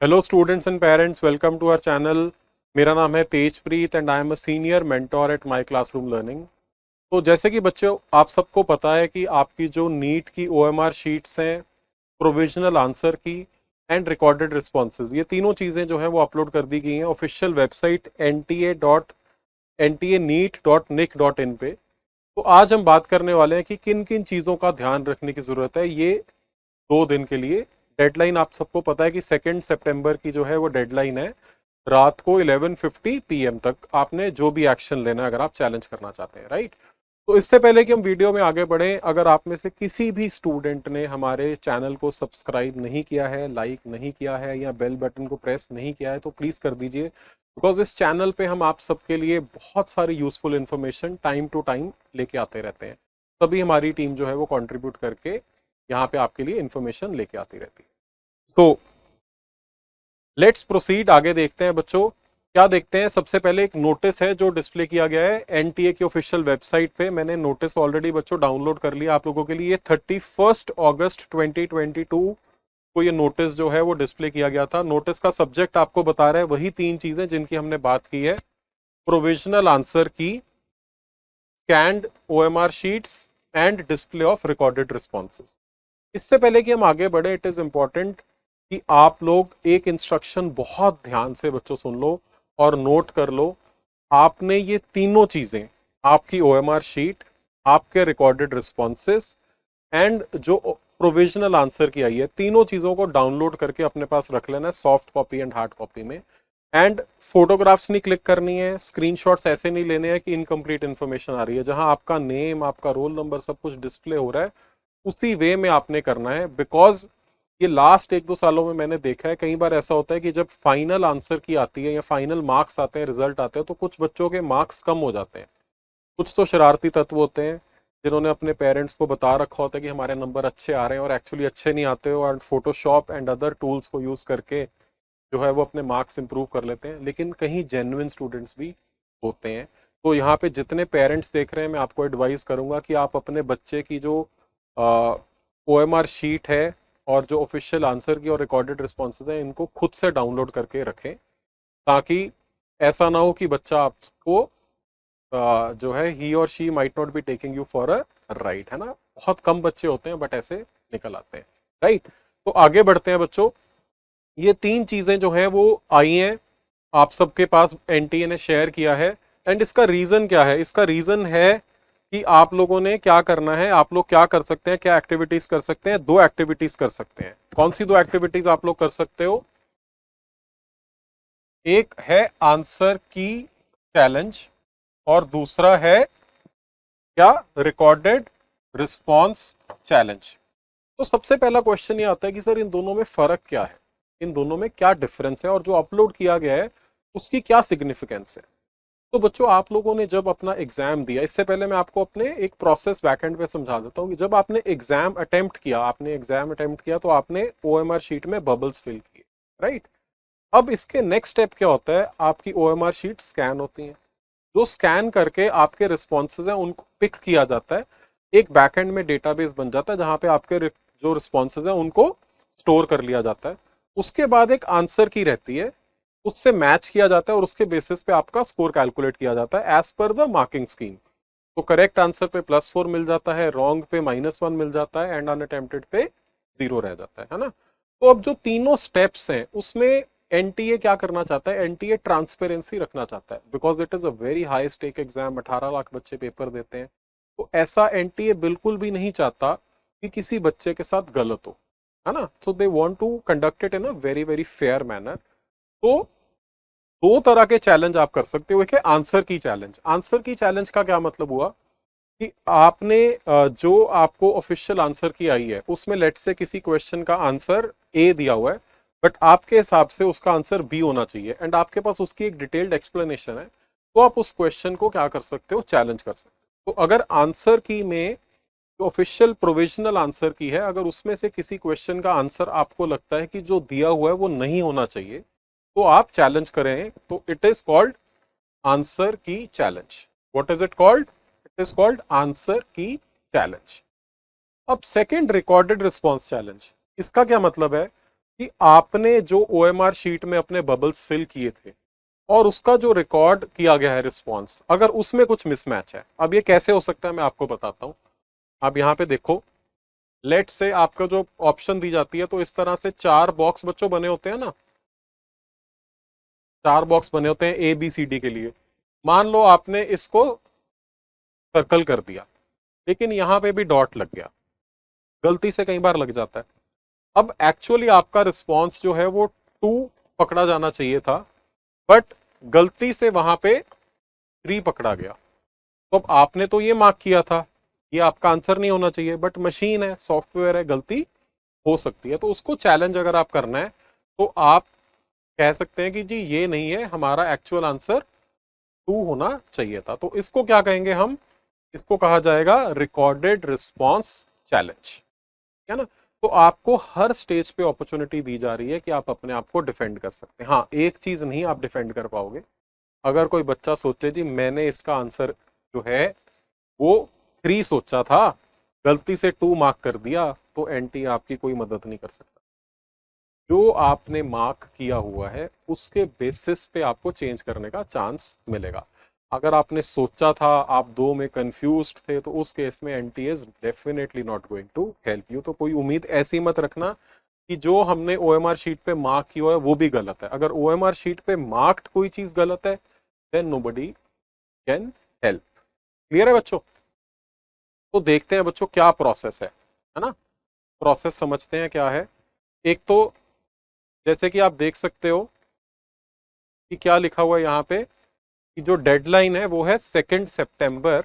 Hello students and parents, welcome to our channel. मेरा नाम है Tejpreet and I am a senior mentor at my classroom learning. तो जैसे कि बच्चों आप सबको पता है कि आपकी जो नीट की ओएमआर शीट्स हैं, प्रोविजनल आंसर की एंड रिकॉर्डेड रिस्पॉन्सेज, ये तीनों चीज़ें जो है वो अपलोड कर दी गई हैं ऑफिशियल वेबसाइट nta.neet.nic.in पे। तो आज हम बात करने वाले हैं कि किन किन चीज़ों का ध्यान रखने की ज़रूरत है ये 2 दिन के लिए। डेडलाइन आप सबको पता है कि 2 सितंबर की जो है वो डेडलाइन है। रात को 11:50 PM तक आपने जो भी एक्शन लेना है अगर आप चैलेंज करना चाहते हैं, राइट। तो इससे पहले कि हम वीडियो में आगे बढ़ें, अगर आप में से किसी भी स्टूडेंट ने हमारे चैनल को सब्सक्राइब नहीं किया है, लाइक नहीं किया है या बेल बटन को प्रेस नहीं किया है तो प्लीज़ कर दीजिए, बिकॉज इस चैनल पे हम आप सबके लिए बहुत सारी useful information time to time लेके आते रहते हैं। तभी हमारी टीम जो है वो कंट्रीब्यूट करके यहाँ पे आपके लिए इन्फॉर्मेशन लेके आती रहती है। सो लेट्स प्रोसीड, आगे देखते हैं बच्चों। क्या देखते हैं, सबसे पहले एक नोटिस है जो डिस्प्ले किया गया है एनटीए की ऑफिशियल वेबसाइट पे। मैंने नोटिस ऑलरेडी बच्चों डाउनलोड कर लिया आप लोगों के लिए। 31 अगस्त 2022 को ये नोटिस जो है वो डिस्प्ले किया गया था। नोटिस का सब्जेक्ट आपको बता रहा है वही 3 चीजें जिनकी हमने बात की है: प्रोविजनल आंसर की, scanned OMR sheets and display of recorded responses. इससे पहले कि हम आगे बढ़े, इट इज इंपॉर्टेंट कि आप लोग एक इंस्ट्रक्शन बहुत ध्यान से बच्चों सुन लो और नोट कर लो। आपने ये तीनों चीजें, आपकी ओएमआर शीट, आपके रिकॉर्डेड रिस्पॉन्सेस एंड जो प्रोविजनल आंसर की आई है, तीनों चीजों को डाउनलोड करके अपने पास रख लेना है, soft copy and hard copy में। एंड फोटोग्राफ्स नहीं क्लिक करनी है, स्क्रीनशॉट्स ऐसे नहीं लेने हैं कि इनकम्प्लीट इन्फॉर्मेशन आ रही है। जहां आपका नेम, आपका रोल नंबर सब कुछ डिस्प्ले हो रहा है उसी वे में आपने करना है। बिकॉज ये लास्ट 1-2 सालों में मैंने देखा है, कई बार ऐसा होता है कि जब फाइनल आंसर की आती है या फाइनल मार्क्स आते हैं, रिजल्ट आते हैं, तो कुछ बच्चों के मार्क्स कम हो जाते हैं। कुछ तो शरारती तत्व होते हैं जिन्होंने अपने पेरेंट्स को बता रखा होता है कि हमारे नंबर अच्छे आ रहे हैं और एक्चुअली अच्छे नहीं आते हो, और फोटोशॉप एंड अदर टूल्स को यूज करके जो है वो अपने मार्क्स इंप्रूव कर लेते हैं। लेकिन कहीं जेन्युइन स्टूडेंट्स भी होते हैं। तो यहाँ पे जितने पेरेंट्स देख रहे हैं, मैं आपको एडवाइस करूंगा कि आप अपने बच्चे की जो ओएमआर शीट है और जो ऑफिशियल आंसर की और रिकॉर्डेड रिस्पॉन्सेज हैं, इनको खुद से डाउनलोड करके रखें, ताकि ऐसा ना हो कि बच्चा आपको जो है ही और she might not be taking you for a ride, है ना। बहुत कम बच्चे होते हैं बट ऐसे निकल आते हैं, राइट। तो आगे बढ़ते हैं बच्चों। ये 3 चीजें जो है वो आई हैं आप सबके पास, एनटीए ने शेयर किया है। एंड इसका रीजन क्या है? इसका रीजन है कि आप लोगों ने क्या करना है, आप लोग क्या कर सकते हैं, क्या एक्टिविटीज कर सकते हैं। 2 एक्टिविटीज कर सकते हैं। कौन सी 2 एक्टिविटीज आप लोग कर सकते हो? एक है आंसर की चैलेंज और दूसरा है क्या? Recorded response challenge. तो सबसे पहला क्वेश्चन ये आता है कि सर इन दोनों में फर्क क्या है, इन दोनों में क्या डिफरेंस है, और जो अपलोड किया गया है उसकी क्या सिग्निफिकेंस है। तो बच्चों आप लोगों ने जब अपना एग्जाम दिया, इससे पहले मैं आपको अपने एक प्रोसेस बैकएंड पे समझा देता हूँ कि जब आपने एग्जाम अटेम्प्ट किया तो आपने ओएमआर शीट में बबल्स फिल किए, राइट। अब इसके नेक्स्ट स्टेप क्या होता है, आपकी ओएमआर शीट स्कैन होती है। जो स्कैन करके आपके रिस्पॉन्सेज हैं उनको पिक किया जाता है, एक बैकएंड में डेटाबेस बन जाता है जहां पे आपके जो रिस्पॉन्सेज हैं उनको स्टोर कर लिया जाता है। उसके बाद एक आंसर की रहती है, उससे मैच किया जाता है और उसके बेसिस पे आपका स्कोर कैलकुलेट किया जाता है as per the marking scheme. तो करेक्ट आंसर पे +4 मिल जाता है, रॉन्ग पे -1 मिल जाता है एंड अनअटेम्प्टेड पे 0 रह जाता है ना। तो अब जो तीनों स्टेप्स हैं उसमें एनटीए क्या करना चाहता है, एनटीए ट्रांसपेरेंसी रखना चाहता है, because it is a very high stake exam. 18 lakh बच्चे पेपर देते हैं। तो ऐसा एनटीए बिल्कुल भी नहीं चाहता कि किसी बच्चे के साथ गलत हो, है ना। So they want to conduct it in a very very fair manner. तो 2 तरह के चैलेंज आप कर सकते हो। एक है आंसर की चैलेंज। आंसर की चैलेंज का क्या मतलब हुआ कि आपने जो आपको ऑफिशियल आंसर की आई है उसमें लेट से किसी क्वेश्चन का आंसर ए दिया हुआ है, बट आपके हिसाब से उसका आंसर बी होना चाहिए एंड आपके पास उसकी एक डिटेल्ड एक्सप्लेनेशन है। तो आप उस क्वेश्चन को क्या कर सकते हो, चैलेंज कर सकते हो। तो अगर आंसर की में जो ऑफिशियल प्रोविजनल आंसर की है, अगर उसमें से किसी क्वेश्चन का आंसर आपको लगता है कि जो दिया हुआ है वो नहीं होना चाहिए, तो आप चैलेंज करें। तो इट इज कॉल्ड आंसर की challenge. What is it called? It is called answer की चैलेंज। अब सेकंड, रिकॉर्डेड रिस्पॉन्स चैलेंज। इसका क्या मतलब है कि आपने जो ओएमआर शीट में अपने बबल्स फिल किए थे और उसका जो रिकॉर्ड किया गया है रिस्पॉन्स, अगर उसमें कुछ मिसमैच है। अब ये कैसे हो सकता है मैं आपको बताता हूं। आप यहाँ पे देखो, लेट से आपका जो ऑप्शन दी जाती है, तो इस तरह से 4 बॉक्स बच्चों बने होते हैं ना, 4 बॉक्स बने होते हैं ए बी सी डी के लिए। मान लो आपने इसको सर्कल कर दिया, लेकिन यहां पे भी डॉट लग गया, गलती से कई बार लग जाता है। अब एक्चुअली आपका रिस्पॉन्स जो है वो 2 पकड़ा जाना चाहिए था, बट गलती से वहां पे 3 पकड़ा गया। तो अब आपने तो ये मार्क किया था, ये आपका आंसर नहीं होना चाहिए, बट मशीन है, सॉफ्टवेयर है, गलती हो सकती है। तो उसको चैलेंज अगर आप करना है तो आप कह सकते हैं कि जी ये नहीं है, हमारा एक्चुअल आंसर 2 होना चाहिए था। तो इसको क्या कहेंगे हम, इसको कहा जाएगा रिकॉर्डेड रिस्पॉन्स चैलेंज, है ना। तो आपको हर स्टेज पे अपॉर्चुनिटी दी जा रही है कि आप अपने आप को डिफेंड कर सकते हैं। हाँ, एक चीज नहीं आप डिफेंड कर पाओगे, अगर कोई बच्चा सोचे जी मैंने इसका आंसर जो है वो 3 सोचा था, गलती से 2 मार्क कर दिया, तो एनटी आपकी कोई मदद नहीं कर सकता। जो आपने मार्क किया हुआ है उसके बेसिस पे आपको चेंज करने का चांस मिलेगा। अगर आपने सोचा था, आप 2 में कंफ्यूज्ड थे, तो उस केस में NT is definitely not going to help you. तो कोई उम्मीद ऐसी मत रखना कि जो हमने ओएमआर शीट पे मार्क किया है वो भी गलत है। अगर ओएमआर शीट पे मार्क्ड कोई चीज गलत है, then nobody can help. Clear है बच्चों? तो देखते हैं बच्चों क्या प्रोसेस है ना। प्रोसेस समझते हैं क्या है। एक तो जैसे कि आप देख सकते हो कि क्या लिखा हुआ है यहाँ पे, कि जो डेडलाइन है वो है 2 सितंबर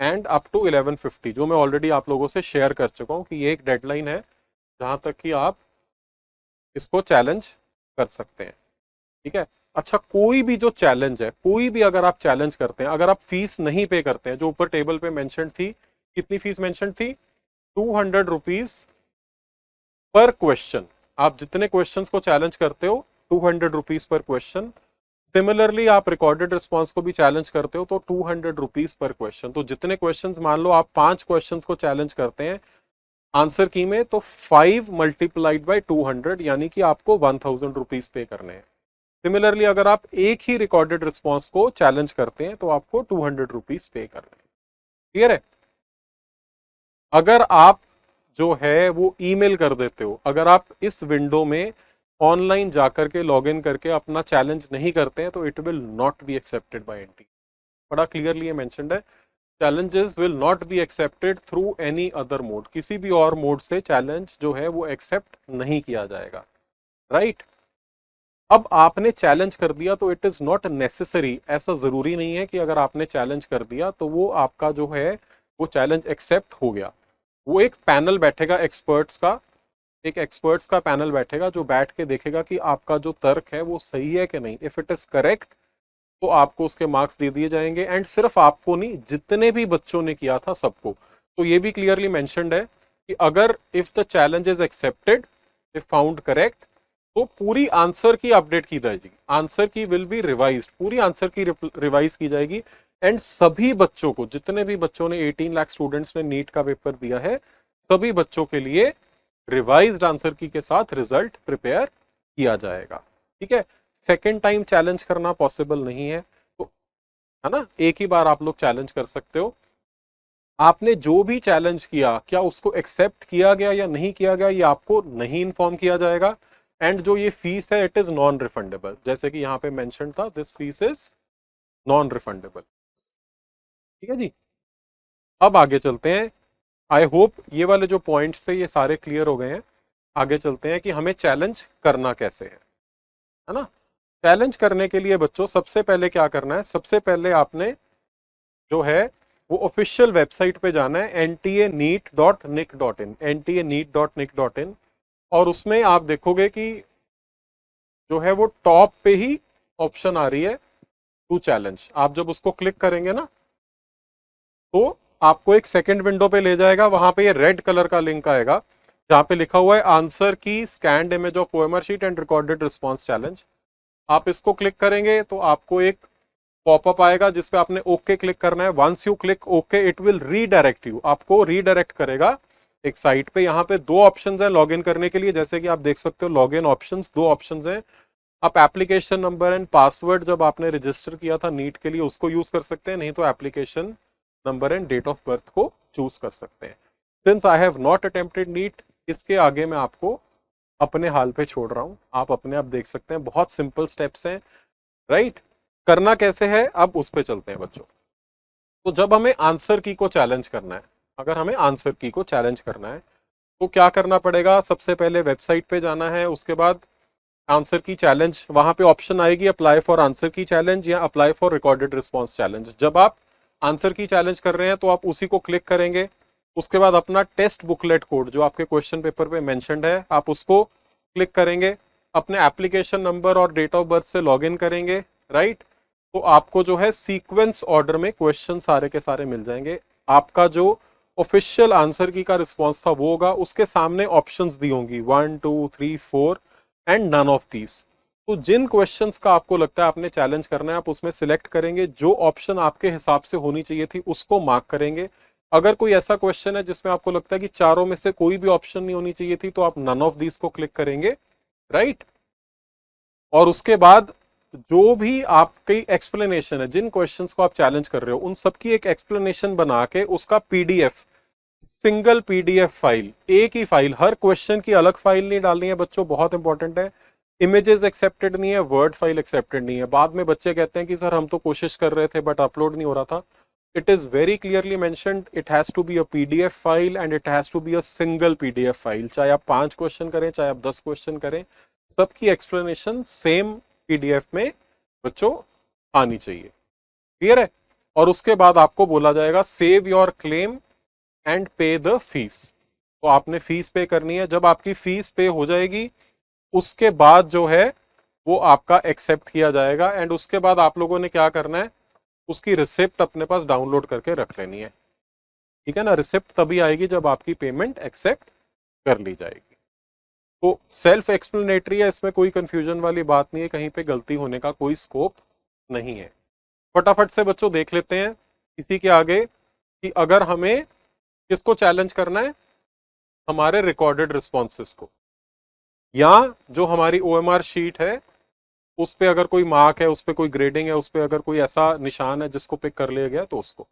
एंड अप टू 11:50, जो मैं ऑलरेडी आप लोगों से शेयर कर चुका हूँ कि ये एक डेडलाइन है जहां तक कि आप इसको चैलेंज कर सकते हैं। ठीक है। अच्छा, कोई भी जो चैलेंज है, कोई भी अगर आप चैलेंज करते हैं, अगर आप फीस नहीं पे करते हैं, जो ऊपर टेबल पे मेंशन थी, कितनी फीस मेंशन थी, 200 रुपीज पर क्वेश्चन। आप जितने क्वेश्चंस को चैलेंज करते हो, 200 रुपीज पर क्वेश्चन। सिमिलरली आप रिकॉर्डेड रिस्पॉन्स को भी चैलेंज करते हो तो 200 रुपीज पर क्वेश्चन। तो जितने क्वेश्चंस, मान लो आप 5 क्वेश्चंस को चैलेंज करते हैं आंसर की में, तो 5 मल्टीप्लाइड बाई 200, यानी कि आपको 1000 रुपीज पे करने हैं। सिमिलरली अगर आप एक ही रिकॉर्डेड रिस्पॉन्स को चैलेंज करते हैं तो आपको 200 रुपीज पे करने हैं। क्लियर है? अगर आप जो है वो ईमेल कर देते हो, अगर आप इस विंडो में ऑनलाइन जाकर के लॉगिन करके अपना चैलेंज नहीं करते हैं, तो it will not be accepted by NT. बड़ा क्लियरली ये मेंशन्ड है, challenges will not be accepted through any other mode. किसी भी और मोड से चैलेंज जो है वो एक्सेप्ट नहीं किया जाएगा। राइट? अब आपने चैलेंज कर दिया तो इट इज नॉट नेसेसरी, ऐसा जरूरी नहीं है कि अगर आपने चैलेंज कर दिया तो वो आपका जो है वो चैलेंज एक्सेप्ट हो गया। वो एक पैनल बैठेगा एक्सपर्ट्स का, एक एक्सपर्ट्स का पैनल बैठेगा जो बैठ के देखेगा कि आपका जो तर्क है वो सही है कि नहीं। इफ इट इज करेक्ट तो आपको उसके मार्क्स दे दिए जाएंगे, एंड सिर्फ आपको नहीं, जितने भी बच्चों ने किया था सबको। तो ये भी क्लियरली मेंशन्ड है कि अगर if the challenge is accepted, if found correct, तो पूरी आंसर की अपडेट की जाएगी, आंसर की विल बी रिवाइज, पूरी आंसर की रिवाइज की जाएगी। एंड सभी बच्चों को, जितने भी बच्चों ने 18 लाख स्टूडेंट्स ने नीट का पेपर दिया है, सभी बच्चों के लिए रिवाइज्ड आंसर की के साथ रिजल्ट प्रिपेयर किया जाएगा। ठीक है। सेकेंड टाइम चैलेंज करना पॉसिबल नहीं है, तो है ना, एक ही बार आप लोग चैलेंज कर सकते हो। आपने जो भी चैलेंज किया, क्या उसको एक्सेप्ट किया गया या नहीं किया गया, ये आपको नहीं इन्फॉर्म किया जाएगा। एंड जो ये फीस है, इट इज नॉन रिफंडेबल, जैसे कि यहाँ पे मेंशन था, this fees is non refundable. ठीक है जी। अब आगे चलते हैं। आई होप ये वाले जो पॉइंट्स थे ये सारे क्लियर हो गए हैं। आगे चलते हैं कि हमें चैलेंज करना कैसे है ना। चैलेंज करने के लिए बच्चों सबसे पहले क्या करना है, सबसे पहले आपने जो है वो ऑफिशियल वेबसाइट पे जाना है, ntaneet.nic.in, ntaneet.nic.in। और उसमें आप देखोगे कि जो है वो टॉप पे ही ऑप्शन आ रही है टू चैलेंज। आप जब उसको क्लिक करेंगे ना, तो आपको एक सेकंड विंडो पे ले जाएगा, वहां पे ये रेड कलर का लिंक आएगा जहां पे लिखा हुआ है आंसर की scanned image of OMR sheet and recorded response challenge. आप इसको क्लिक करेंगे तो आपको एक पॉपअप आएगा जिसपे आपने ओके क्लिक करना है। Once you click okay, it will redirect you, आपको रीडायरेक्ट करेगा एक साइट पे। यहाँ पे दो ऑप्शंस हैं लॉगिन करने के लिए, जैसे कि आप देख सकते हो लॉगिन ऑप्शंस, दो ऑप्शंस हैं। आप एप्लीकेशन नंबर एंड पासवर्ड जब आपने रजिस्टर किया था नीट के लिए उसको यूज कर सकते हैं, नहीं तो application number and date of birth को चूज कर सकते हैं। Since I have not attempted NEET, इसके आगे मैं आपको अपने हाल पे छोड़ रहा हूं, आप अपने आप देख सकते हैं, बहुत सिंपल स्टेप्स हैं, राइट। करना कैसे है अब उस पे चलते हैं बच्चों। तो जब हमें आंसर की को चैलेंज करना है, अगर हमें आंसर की को चैलेंज करना है तो क्या करना पड़ेगा, सबसे पहले वेबसाइट पे जाना है, उसके बाद आंसर की चैलेंज, वहां पे ऑप्शन आएगी अप्लाई फॉर आंसर की चैलेंज या apply for recorded response challenge. जब आप आंसर की चैलेंज कर रहे हैं तो आप उसी को क्लिक करेंगे, उसके बाद अपना टेस्ट बुकलेट कोड जो आपके क्वेश्चन पेपर पे मेंशन्ड है आप उसको क्लिक करेंगे, अपने एप्लीकेशन नंबर और डेट ऑफ बर्थ से लॉगिन करेंगे, राइट। तो आपको जो है सीक्वेंस ऑर्डर में क्वेश्चन सारे के सारे मिल जाएंगे। आपका जो ऑफिशियल आंसर की का रिस्पॉन्स था वो होगा, उसके सामने ऑप्शंस दी होंगी 1 2 3 4 एंड नन ऑफ दीज। तो जिन क्वेश्चंस का आपको लगता है आपने चैलेंज करना है आप उसमें सिलेक्ट करेंगे, जो ऑप्शन आपके हिसाब से होनी चाहिए थी उसको मार्क करेंगे। अगर कोई ऐसा क्वेश्चन है जिसमें आपको लगता है कि चारों में से कोई भी ऑप्शन नहीं होनी चाहिए थी तो आप नन ऑफ दीज को क्लिक करेंगे, राइट। और उसके बाद जो भी आपकी एक्सप्लेनेशन है, जिन क्वेश्चंस को आप चैलेंज कर रहे हो उन सबकी एक एक्सप्लेनेशन बना के उसका पीडीएफ, सिंगल पीडीएफ फाइल, एक ही फाइल, हर क्वेश्चन की अलग फाइल नहीं डालनी है बच्चों, बहुत इंपॉर्टेंट है। इमेजेस एक्सेप्टेड नहीं है, वर्ड फाइल एक्सेप्टेड नहीं है। बाद में बच्चे कहते हैं कि सर हम तो कोशिश कर रहे थे बट अपलोड नहीं हो रहा था। It is very clearly mentioned, it has to be a PDF file and it has to be a single PDF file. चाहे आप 5 क्वेश्चन करें चाहे आप 10 क्वेश्चन करें, सबकी एक्सप्लेनेशन सेम पीडीएफ में बच्चों आनी चाहिए, क्लियर है। और उसके बाद आपको बोला जाएगा सेव योर क्लेम एंड पे द फीस। तो आपने फीस पे करनी है, जब आपकी फीस पे हो जाएगी उसके बाद जो है वो आपका एक्सेप्ट किया जाएगा एंड उसके बाद आप लोगों ने क्या करना है, उसकी रिसिप्ट अपने पास डाउनलोड करके रख लेनी है, ठीक है ना। रिसिप्ट तभी आएगी जब आपकी पेमेंट एक्सेप्ट कर ली जाएगी। तो सेल्फ एक्सप्लेनेटरी है, इसमें कोई कंफ्यूजन वाली बात नहीं है, कहीं पे गलती होने का कोई स्कोप नहीं है। फटाफट से बच्चों देख लेते हैं इसी के आगे कि अगर हमें किसको चैलेंज करना है, हमारे रिकॉर्डेड रिस्पॉन्सेस को, या जो हमारी ओएमआर शीट है उस पे अगर कोई मार्क है, उस पे कोई ग्रेडिंग है, उस पे अगर कोई ऐसा निशान है जिसको पिक कर लिया गया तो उसको।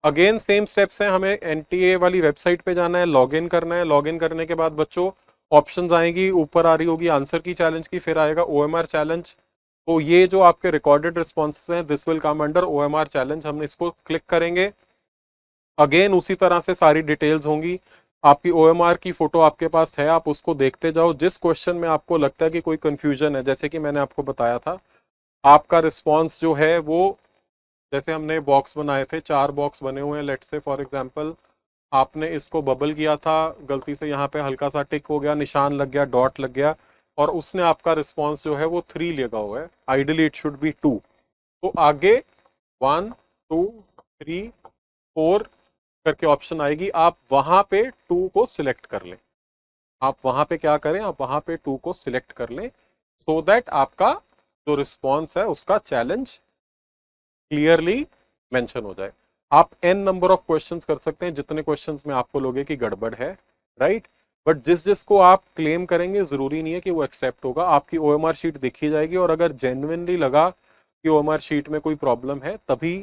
अगेन सेम स्टेप्स हैं, हमें एनटीए वाली वेबसाइट पे जाना है, लॉगिन करना है। लॉगिन करने के बाद बच्चों ऑप्शंस आएंगी, ऊपर आ रही होगी आंसर की चैलेंज की, फिर आएगा ओएमआर चैलेंज। तो ये जो आपके रिकॉर्डेड रिस्पॉन्सेस हैं this will come under OMR challenge, हमने इसको क्लिक करेंगे। अगेन उसी तरह से सारी डिटेल्स होंगी, आपकी ओएमआर की फोटो आपके पास है, आप उसको देखते जाओ। जिस क्वेश्चन में आपको लगता है कि कोई कंफ्यूजन है, जैसे कि मैंने आपको बताया था, आपका रिस्पॉन्स जो है वो, जैसे हमने बॉक्स बनाए थे, 4 बॉक्स बने हुए हैं, लेट्स से फॉर एग्जांपल आपने इसको बबल किया था, गलती से यहाँ पे हल्का सा टिक हो गया, निशान लग गया, डॉट लग गया, और उसने आपका रिस्पॉन्स जो है वो 3 लगा हुआ है, आइडियली इट शुड बी 2। तो आगे 1 2 3 4 करके ऑप्शन आएगी, आप वहां पे 2 को सिलेक्ट कर लें। आप वहां पे क्या करें, आप वहां पे 2 को सिलेक्ट कर लें, सो दैट आपका जो रिस्पॉन्स है उसका चैलेंज क्लियरली मेंशन हो जाए। आप एन नंबर ऑफ क्वेश्चंस कर सकते हैं, जितने क्वेश्चंस में आपको लगे कि गड़बड़ है, राइट। बट जिस जिसको आप क्लेम करेंगे जरूरी नहीं है कि वो एक्सेप्ट होगा, आपकी ओएमआर शीट दिखी जाएगी और अगर जेन्युइनली लगा कि ओएमआर शीट में कोई प्रॉब्लम है तभी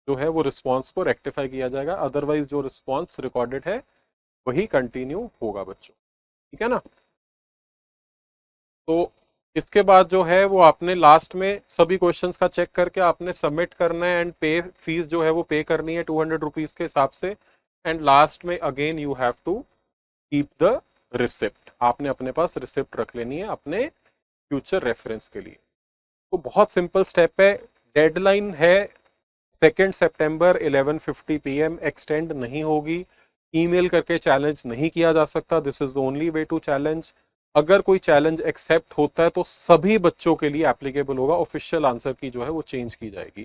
जो है वो रिस्पॉन्स को रेक्टिफाई किया जाएगा, अदरवाइज जो रिस्पॉन्स रिकॉर्डेड है वही कंटिन्यू होगा बच्चों, ठीक है ना। तो इसके बाद जो है वो आपने लास्ट में सभी क्वेश्चंस का चेक करके आपने सबमिट करना है एंड पे फीस जो है वो पे करनी है 200 रुपीज के हिसाब से। एंड लास्ट में again you have to keep the receipt, आपने अपने पास रिसिप्ट रख लेनी है अपने फ्यूचर रेफरेंस के लिए। तो बहुत सिंपल स्टेप है। डेडलाइन है 2 सितंबर 11:50 PM, एक्सटेंड नहीं होगी, ईमेल करके चैलेंज नहीं किया जा सकता, this is the only way to challenge. अगर कोई चैलेंज एक्सेप्ट होता है तो सभी बच्चों के लिए एप्लीकेबल होगा, ऑफिशियल आंसर की जो है वो चेंज की जाएगी,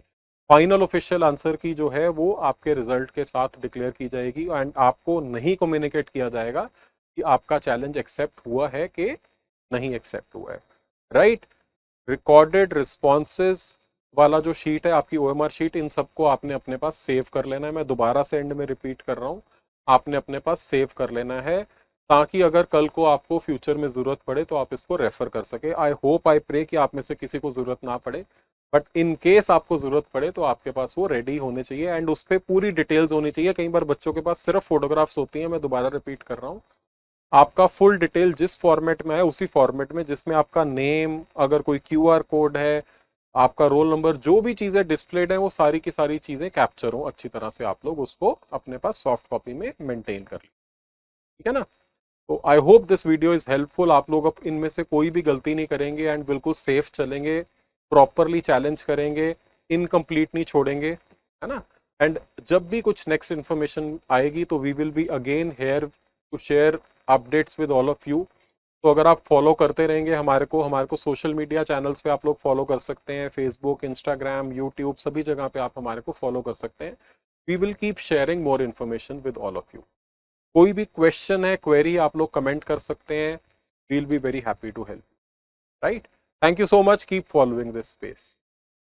फाइनल ऑफिशियल आंसर की जो है वो आपके रिजल्ट के साथ डिक्लेयर की जाएगी एंड आपको नहीं कम्युनिकेट किया जाएगा कि आपका चैलेंज एक्सेप्ट हुआ है कि नहीं एक्सेप्ट हुआ है, राइट। रिकॉर्डेड रिस्पॉन्सेज वाला जो शीट है आपकी ओएमआर शीट, इन सबको आपने अपने पास सेव कर लेना है। मैं दोबारा से एंड में रिपीट कर रहा हूँ, आपने अपने पास सेव कर लेना है, ताकि अगर कल को आपको फ्यूचर में जरूरत पड़े तो आप इसको रेफर कर सके। आई होप आई प्रे कि आप में से किसी को जरूरत ना पड़े, बट इन केस आपको जरूरत पड़े तो आपके पास वो रेडी होने चाहिए एंड उस पर पूरी डिटेल्स होनी चाहिए। कई बार बच्चों के पास सिर्फ फोटोग्राफ्स होती हैं, मैं दोबारा रिपीट कर रहा हूँ, आपका फुल डिटेल जिस फॉर्मेट में है उसी फॉर्मेट में, जिसमें आपका नेम, अगर कोई क्यूआर कोड है, आपका रोल नंबर, जो भी चीजें डिस्प्लेड है वो सारी की सारी चीजें कैप्चर हो अच्छी तरह से, आप लोग उसको अपने पास सॉफ्ट कॉपी में मेंटेन कर लीजिए, ठीक है ना। तो I hope this video is helpful. आप लोग अब इनमें से कोई भी गलती नहीं करेंगे एंड बिल्कुल सेफ चलेंगे, प्रॉपरली चैलेंज करेंगे, इनकम्प्लीट नहीं छोड़ेंगे, है ना। एंड जब भी कुछ नेक्स्ट इन्फॉर्मेशन आएगी तो we will be again here to share updates with all of you. तो अगर आप फॉलो करते रहेंगे हमारे को सोशल मीडिया चैनल्स पे आप लोग फॉलो कर सकते हैं, फेसबुक, इंस्टाग्राम, यूट्यूब, सभी जगह पे आप हमारे को फॉलो कर सकते हैं। We will keep sharing more information with all of you. कोई भी क्वेश्चन है, क्वेरी, आप लोग कमेंट कर सकते हैं, we'll be very happy to help, right. Thank you so much, keep following this space.